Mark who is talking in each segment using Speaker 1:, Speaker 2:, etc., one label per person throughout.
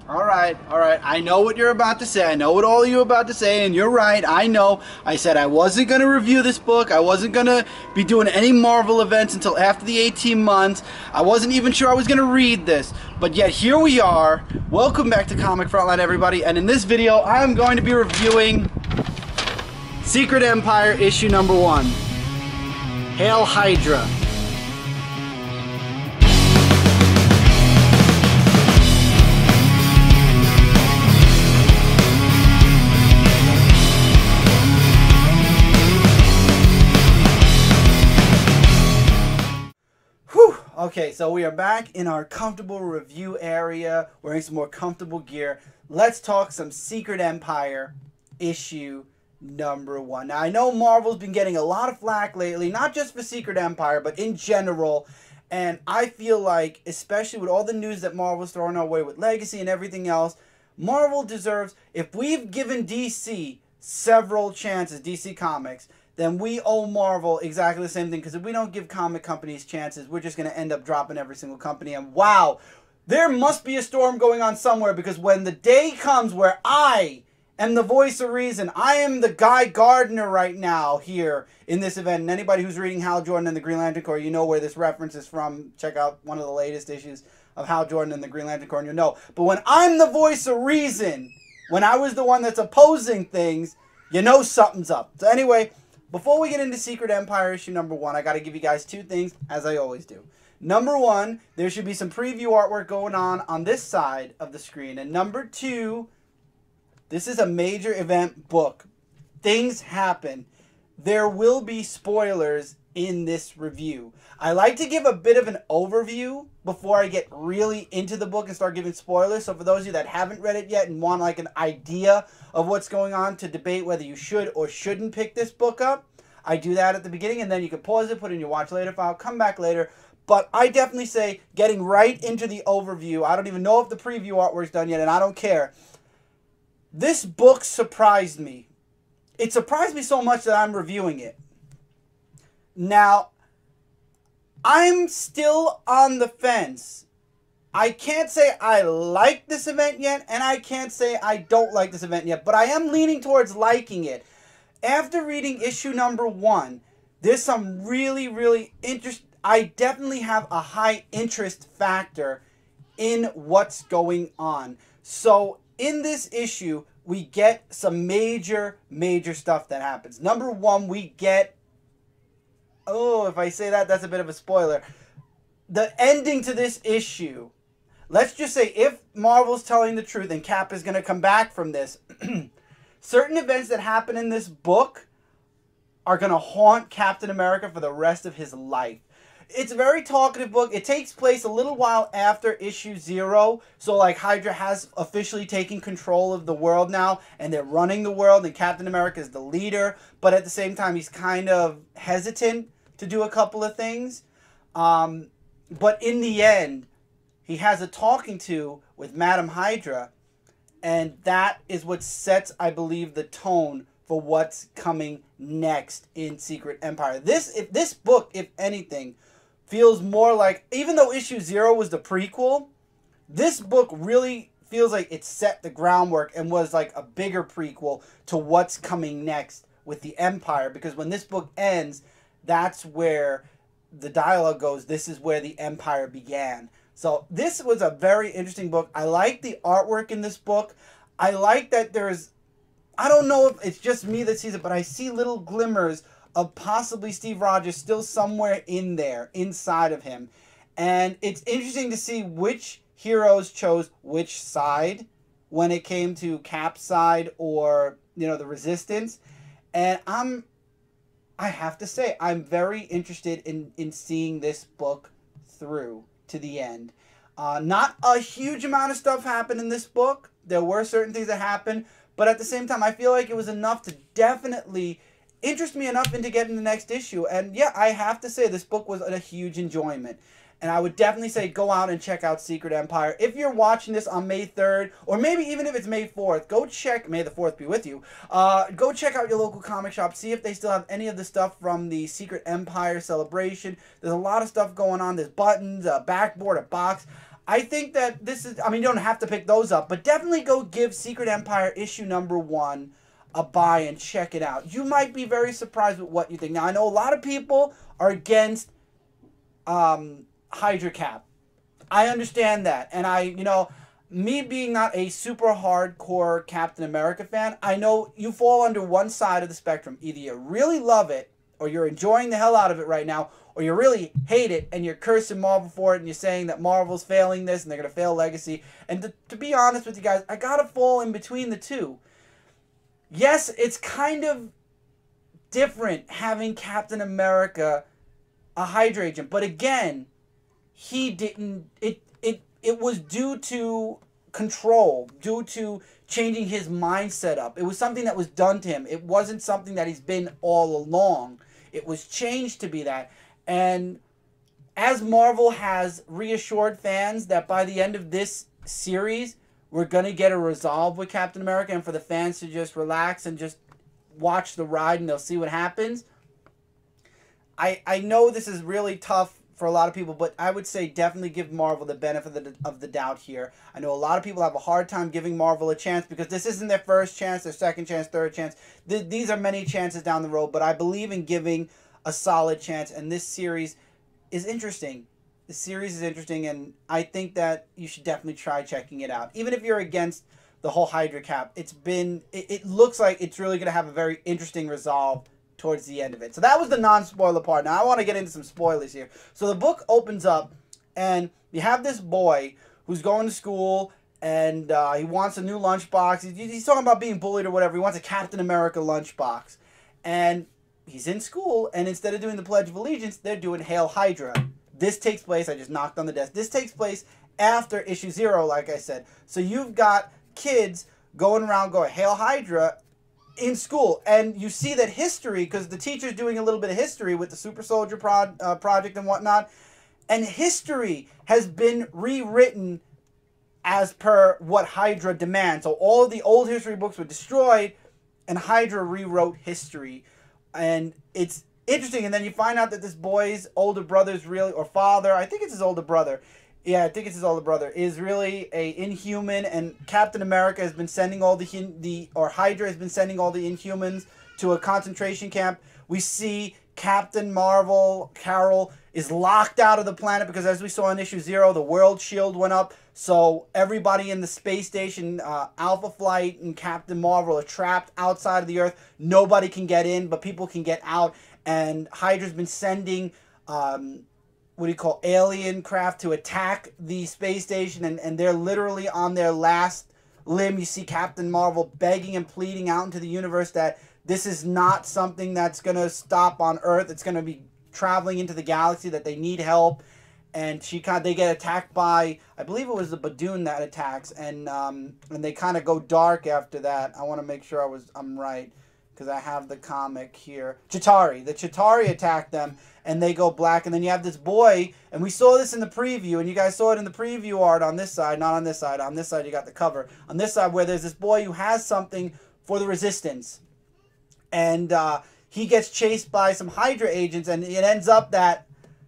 Speaker 1: All right, all right. I know what you're about to say. I know what all of you are about to say, and you're right. I know. I said I wasn't going to review this book. I wasn't going to be doing any Marvel events until after the 18 months. I wasn't even sure I was going to read this. But yet here we are. Welcome back to Comic Frontline, everybody. And in this video, I'm going to be reviewing Secret Empire issue number 1. Hail Hydra. Okay, so we are back in our comfortable review area, wearing some more comfortable gear. Let's talk some Secret Empire issue number 1. Now, I know Marvel's been getting a lot of flack lately, not just for Secret Empire, but in general. And I feel like, especially with all the news that Marvel's throwing our way with Legacy and everything else, Marvel deserves, if we've given DC several chances, DC Comics, then we owe Marvel exactly the same thing. Because if we don't give comic companies chances, we're just going to end up dropping every single company. And wow, there must be a storm going on somewhere. Because when the day comes where I am the voice of reason, I am the Guy Gardner right now here in this event. And anybody who's reading Hal Jordan and the Green Lantern Corps, you know where this reference is from. Check out one of the latest issues of Hal Jordan and the Green Lantern Corps and you'll know. But when I'm the voice of reason, when I was the one that's opposing things, you know something's up. So anyway, before we get into Secret Empire issue number 1, I got to give you guys two things, as I always do. Number 1, there should be some preview artwork going on this side of the screen. And number 2, this is a major event book. Things happen. There will be spoilers in this review. I like to give a bit of an overview before I get really into the book and start giving spoilers. So for those of you that haven't read it yet and want like an idea of what's going on to debate whether you should or shouldn't pick this book up, I do that at the beginning and then you can pause it, put it in your watch later file, come back later. But I definitely say getting right into the overview. I don't even know if the preview artwork's done yet and I don't care. This book surprised me. It surprised me so much that I'm reviewing it. Now, I'm still on the fence. I can't say I like this event yet, and I can't say I don't like this event yet, but I am leaning towards liking it. After reading issue number 1, there's some really interesting. I definitely have a high interest factor in what's going on. So in this issue, we get some major stuff that happens. Number 1, we get, oh, if I say that, that's a bit of a spoiler. The ending to this issue. Let's just say if Marvel's telling the truth and Cap is going to come back from this, certain events that happen in this book are going to haunt Captain America for the rest of his life. It's a very talkative book. It takes place a little while after issue 0. So like Hydra has officially taken control of the world now and they're running the world and Captain America is the leader. But at the same time, he's kind of hesitant to do a couple of things. But in the end, he has a talking to with Madam Hydra. And that is what sets, I believe, the tone for what's coming next in Secret Empire. This book, if anything, feels more like, even though issue 0 was the prequel, this book really feels like it set the groundwork and was like a bigger prequel to what's coming next with the Empire. Because when this book ends, that's where the dialogue goes, this is where the Empire began. So this was a very interesting book. I like the artwork in this book. I like that there's, I don't know if it's just me that sees it, but I see little glimmers of possibly Steve Rogers still somewhere in there, inside of him. And it's interesting to see which heroes chose which side when it came to Cap's side or, you know, the Resistance. And I have to say, I'm very interested in seeing this book through to the end. Not a huge amount of stuff happened in this book. There were certain things that happened, but at the same time, I feel like it was enough to definitely interest me enough into getting the next issue. And yeah, I have to say, this book was a huge enjoyment. And I would definitely say go out and check out Secret Empire. If you're watching this on May 3rd, or maybe even if it's May 4th, go check, May the 4th be with you, go check out your local comic shop, see if they still have any of the stuff from the Secret Empire celebration. There's a lot of stuff going on. There's buttons, a backboard, a box. I think that this is, I mean, you don't have to pick those up, but definitely go give Secret Empire issue number 1 a buy and check it out. You might be very surprised with what you think. Now, I know a lot of people are against Hydra Cap. I understand that. And me being not a super hardcore Captain America fan, I know you fall under one side of the spectrum. Either you really love it, or you're enjoying the hell out of it right now, or you really hate it and you're cursing Marvel for it and you're saying that Marvel's failing this and they're going to fail Legacy. And to be honest with you guys, I got to fall in between the two. Yes, it's kind of different having Captain America a Hydra agent, but again, he didn't, it was due to control, due to changing his mindset up. It was something that was done to him. It wasn't something that he's been all along. It was changed to be that. And as Marvel has reassured fans that by the end of this series, we're going to get a resolve with Captain America, and for the fans to just relax and just watch the ride and they'll see what happens. I know this is really tough for a lot of people, but I would say definitely give Marvel the benefit of the doubt here. I know a lot of people have a hard time giving Marvel a chance because this isn't their first chance, their second chance, third chance. These are many chances down the road, but I believe in giving a solid chance, and this series is interesting. The series is interesting, and I think that you should definitely try checking it out. Even if you're against the whole Hydra Cap, it looks like it's really going to have a very interesting resolve towards the end of it. So that was the non-spoiler part. Now I want to get into some spoilers here. So the book opens up, and you have this boy who's going to school, and he wants a new lunchbox. He's talking about being bullied or whatever. He wants a Captain America lunchbox. And he's in school, and instead of doing the Pledge of Allegiance, they're doing Hail Hydra. This takes place, I just knocked on the desk, this takes place after issue 0, like I said. So you've got kids going around going Hail Hydra in school, and you see that history, because the teacher's doing a little bit of history with the Super Soldier project and whatnot, and history has been rewritten as per what Hydra demands. So all of the old history books were destroyed, and Hydra rewrote history. And it's interesting, and then you find out that this boy's older brother's really, or father, I think it's his older brother. Yeah, I think it's his older brother, is really a Inhuman, and Captain America has been sending all or Hydra has been sending all the Inhumans to a concentration camp. We see Captain Marvel, Carol, is locked out of the planet because, as we saw in issue 0, the world shield went up. So everybody in the space station, Alpha Flight and Captain Marvel, are trapped outside of the Earth. Nobody can get in, but people can get out. And Hydra's been sending, alien craft to attack the space station. And they're literally on their last limb. You see Captain Marvel begging and pleading out into the universe that this is not something that's going to stop on Earth. It's going to be traveling into the galaxy, that they need help. And they get attacked by, I believe it was the Badoon that attacks, and they kind of go dark after that. I want to make sure I'm right, because I have the comic here. Chitauri. The Chitauri attack them, and they go black. And then you have this boy, and we saw this in the preview, and you guys saw it in the preview art on this side, not on this side. On this side, you got the cover. On this side, where there's this boy who has something for the Resistance. And he gets chased by some Hydra agents, and it ends up that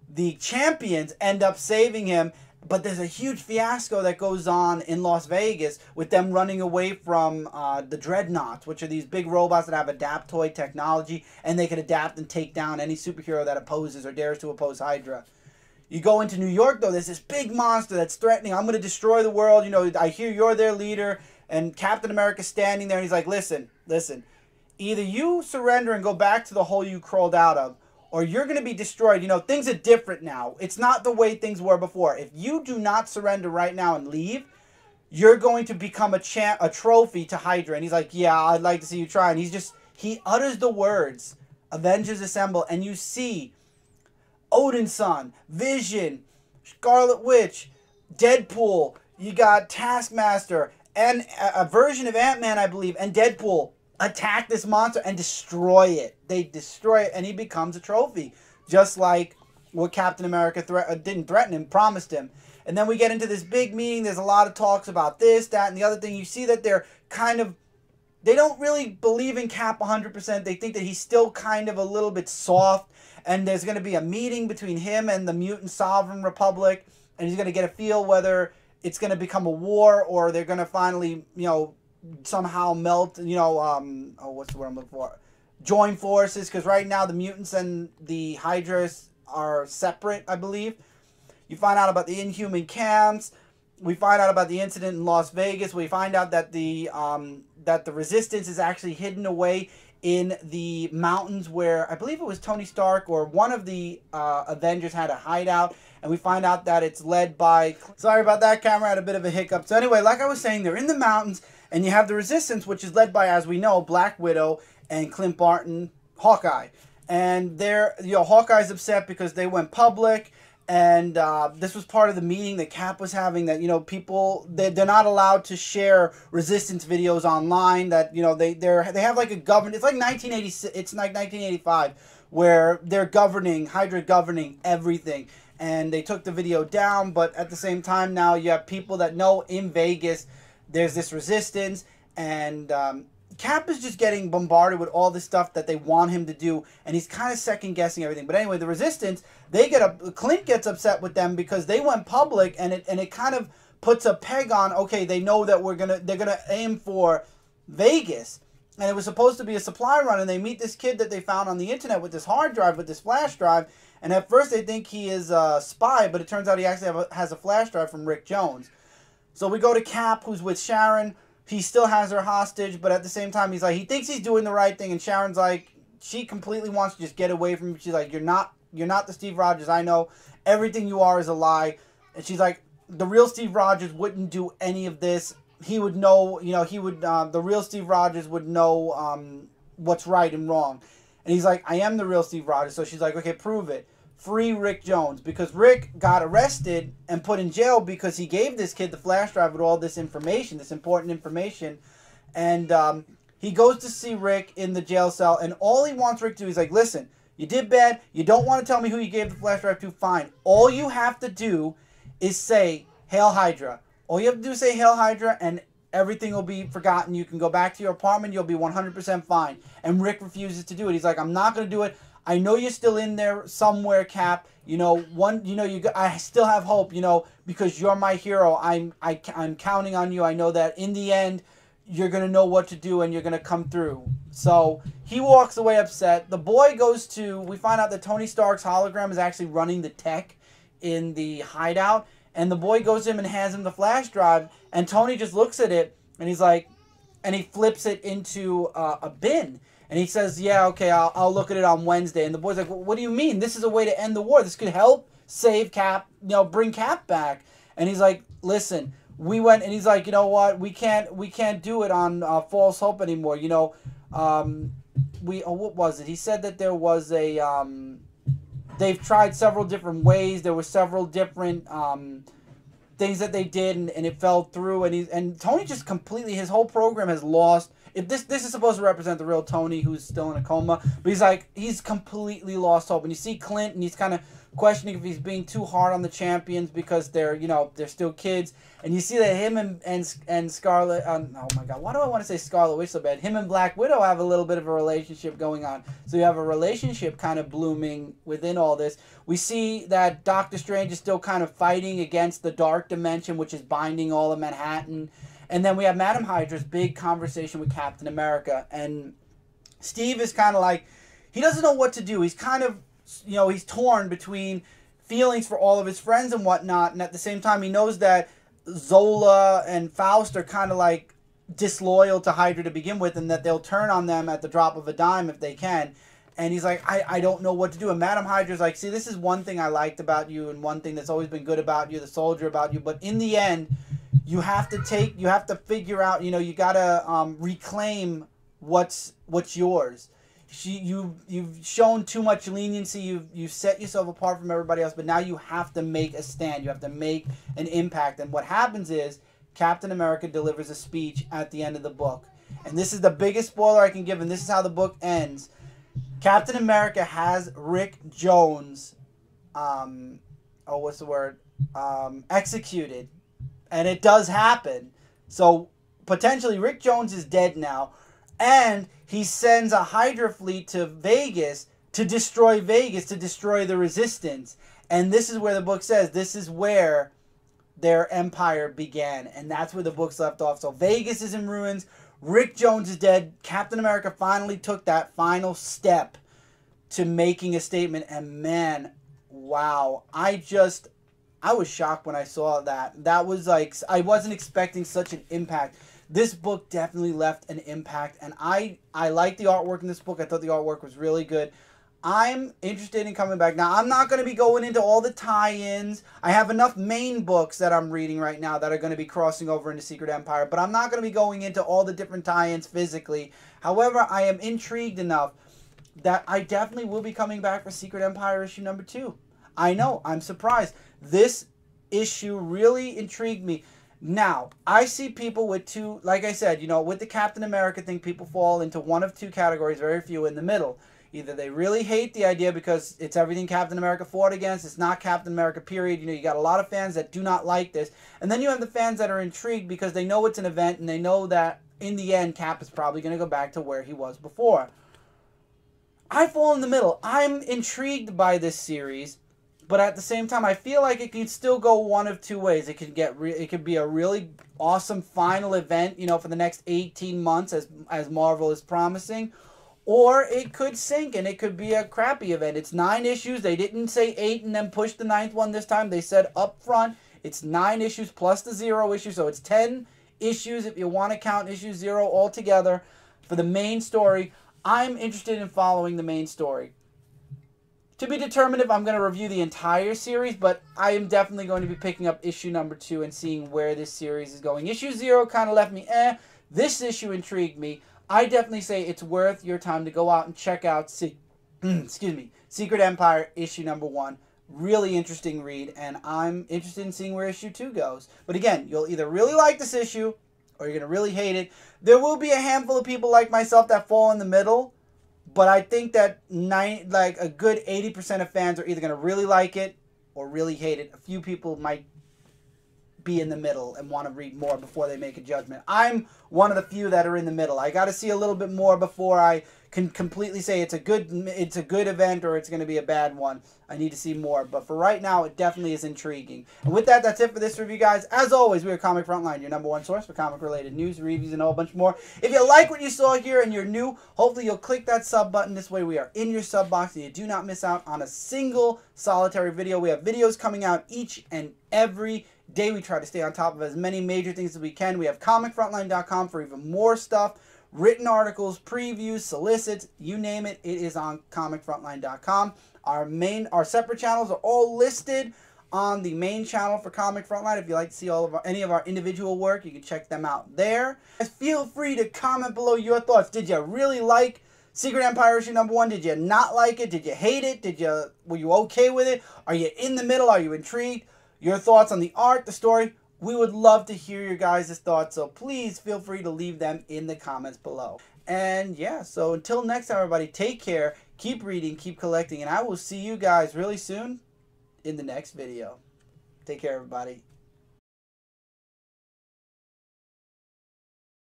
Speaker 1: the champions end up saving him, but there's a huge fiasco that goes on in Las Vegas with them running away from the Dreadnoughts, which are these big robots that have adaptoid technology, and they can adapt and take down any superhero that opposes or dares to oppose Hydra. You go into New York, though, there's this big monster that's threatening, I'm going to destroy the world, I hear you're their leader, and Captain America's standing there, and he's like, listen, either you surrender and go back to the hole you crawled out of, or you're going to be destroyed. Things are different now. It's not the way things were before. If you do not surrender right now and leave, you're going to become a trophy to Hydra. And he's like, yeah, I'd like to see you try. And he utters the words, Avengers Assemble, and you see Odin's Son, Vision, Scarlet Witch, Deadpool, you got Taskmaster, and a version of Ant-Man, I believe, and Deadpool attack this monster and destroy it. They destroy it, and he becomes a trophy, just like what Captain America didn't threaten him, promised him. And then we get into this big meeting. There's a lot of talks about this, that, and the other thing. You see that they don't really believe in Cap 100%. They think that he's still kind of a little bit soft, and there's going to be a meeting between him and the Mutant Sovereign Republic, and he's going to get a feel whether it's going to become a war or they're going to finally, you know, somehow melt, you know, oh, what's the word I'm looking for? Join forces, because right now the mutants and the Hydras are separate, I believe. You find out about the Inhuman camps. We find out about the incident in Las Vegas. We find out that the Resistance is actually hidden away in the mountains where I believe it was Tony Stark or one of the Avengers had a hideout. And we find out that it's led by... Sorry about that, camera had a bit of a hiccup. So anyway, like I was saying, they're in the mountains. And you have the Resistance, which is led by, as we know, Black Widow and Clint Barton, Hawkeye. And they're, you know, Hawkeye's upset because they went public. And this was part of the meeting that Cap was having, that, you know, people, they're not allowed to share Resistance videos online, that, you know, they have like a government, it's like 1986, it's like 1985, where they're governing, Hydra governing everything. And they took the video down, but at the same time now you have people that know in Vegas there's this Resistance, and Cap is just getting bombarded with all this stuff that they want him to do, and he's kind of second-guessing everything. But anyway, the Resistance, Clint gets upset with them because they went public, and it kind of puts a peg on, okay, they know that they're gonna aim for Vegas. And it was supposed to be a supply run, and they meet this kid that they found on the internet with this hard drive, with this flash drive, and at first they think he is a spy, but it turns out he actually has a flash drive from Rick Jones. So we go to Cap, who's with Sharon. He still has her hostage, but at the same time, he's like, he thinks he's doing the right thing, and Sharon's like, she completely wants to just get away from him. She's like, you're not the Steve Rogers I know. Everything you are is a lie. And she's like, the real Steve Rogers wouldn't do any of this. He would know, you know, the real Steve Rogers would know what's right and wrong. And he's like, I am the real Steve Rogers. So she's like, okay, prove it. Free Rick Jones, because Rick got arrested and put in jail because he gave this kid the flash drive with all this information, this important information. And he goes to see Rick in the jail cell, and all he wants Rick to do is like, listen, you did bad. You don't want to tell me who you gave the flash drive to? Fine. All you have to do is say, Hail Hydra. All you have to do is say, Hail Hydra, and everything will be forgotten. You can go back to your apartment. You'll be 100% fine. And Rick refuses to do it. He's like, I'm not going to do it. I know you're still in there somewhere, Cap. You know, I still have hope, you know, because you're my hero. I'm counting on you. I know that in the end, you're going to know what to do and you're going to come through. So he walks away upset. The boy we find out that Tony Stark's hologram is actually running the tech in the hideout. And the boy goes to him and hands him the flash drive. And Tony just looks at it and he's like, and he flips it into a bin. And he says, yeah, okay, I'll look at it on Wednesday. And the boy's like, well, what do you mean? This is a way to end the war. This could help save Cap, you know, bring Cap back. And he's like, listen, we went, and he's like, you know what? We can't do it on false hope anymore. You know, what was it? He said that there was they've tried several different ways. There were several different things that they did, and it fell through. And Tony just completely, his whole program has lost. If this is supposed to represent the real Tony, who's still in a coma, but he's completely lost hope. And you see Clint, and he's kind of questioning if he's being too hard on the champions because they're still kids. And you see that him and Scarlet, oh my God, why do I want to say Scarlet Witch so bad? Him and Black Widow have a little bit of a relationship going on. So you have a relationship kind of blooming within all this. We see that Doctor Strange is still kind of fighting against the dark dimension, which is binding all of Manhattan. And then we have Madam Hydra's big conversation with Captain America. And Steve is kind of like, he doesn't know what to do. He's kind of, you know, he's torn between feelings for all of his friends and whatnot. And at the same time, he knows that Zola and Faust are kind of like disloyal to Hydra to begin with, and that they'll turn on them at the drop of a dime if they can. And he's like, I don't know what to do. And Madam Hydra's like, see, this is one thing I liked about you and one thing that's always been good about you, the soldier about you. But in the end, you have to figure out, you know, you got to reclaim what's yours. You've shown too much leniency. You've set yourself apart from everybody else, but now you have to make a stand. You have to make an impact. And what happens is Captain America delivers a speech at the end of the book. And this is the biggest spoiler I can give, and this is how the book ends. Captain America has Rick Jones, executed. And it does happen. So potentially Rick Jones is dead now. And he sends a Hydra fleet to Vegas to destroy the Resistance. And this is where the book says this is where their empire began, and that's where the book's left off. So Vegas is in ruins. Rick Jones is dead. Captain America finally took that final step to making a statement, and man, wow, I was shocked when I saw that. That was like, I wasn't expecting such an impact. This book definitely left an impact, and I like the artwork in this book. I thought the artwork was really good. I'm interested in coming back. Now, I'm not going to be going into all the tie-ins. I have enough main books that I'm reading right now that are going to be crossing over into Secret Empire, but I'm not going to be going into all the different tie-ins physically. However, I am intrigued enough that I definitely will be coming back for Secret Empire issue number 2. I know, I'm surprised. This issue really intrigued me. Now, I see people with two, like I said, you know, with the Captain America thing, people fall into one of two categories, very few in the middle. Either they really hate the idea because it's everything Captain America fought against, it's not Captain America, period. You know, you got a lot of fans that do not like this. And then you have the fans that are intrigued because they know it's an event and they know that in the end, Cap is probably going to go back to where he was before. I fall in the middle. I'm intrigued by this series, but at the same time, I feel like it could still go one of two ways. It could be a really awesome final event, you know, for the next 18 months as Marvel is promising. Or it could sink and it could be a crappy event. It's 9 issues. They didn't say 8 and then push the 9th one this time. They said up front it's 9 issues plus the 0 issue. So it's 10 issues if you want to count issue 0 altogether for the main story. I'm interested in following the main story. To be determined if I'm going to review the entire series, but I am definitely going to be picking up issue number 2 and seeing where this series is going. Issue 0 kind of left me This issue intrigued me. I definitely say it's worth your time to go out and check out Secret Empire issue number 1. Really interesting read, and I'm interested in seeing where issue 2 goes. But again, you'll either really like this issue or you're going to really hate it. There will be a handful of people like myself that fall in the middle, but I think that a good 80% of fans are either going to really like it or really hate it. A few people might be in the middle and want to read more before they make a judgment. I'm one of the few that are in the middle. I got to see a little bit more before I can completely say it's a good event or it's going to be a bad one. I need to see more, but for right now, it definitely is intriguing. And with that, that's it for this review, guys. As always, we are Comic Frontline, your #1 source for comic-related news, reviews, and a whole bunch more. If you like what you saw here and you're new, hopefully you'll click that sub button. This way we are in your sub box and you do not miss out on a single solitary video. We have videos coming out each and every day. We try to stay on top of as many major things as we can. We have comicfrontline.com for even more stuff. Written articles, previews, solicits, you name it, it is on comicfrontline.com. Our separate channels are all listed on the main channel for Comic Frontline. If you'd like to see any of our individual work, you can check them out there. Feel free to comment below your thoughts. Did you really like Secret Empire issue number 1? Did you not like it? Did you hate it? Were you okay with it? Are you in the middle? Are you intrigued? Your thoughts on the art, the story? We would love to hear your guys' thoughts, so please feel free to leave them in the comments below. And yeah, so until next time, everybody, take care, keep reading, keep collecting, and I will see you guys really soon in the next video. Take care, everybody.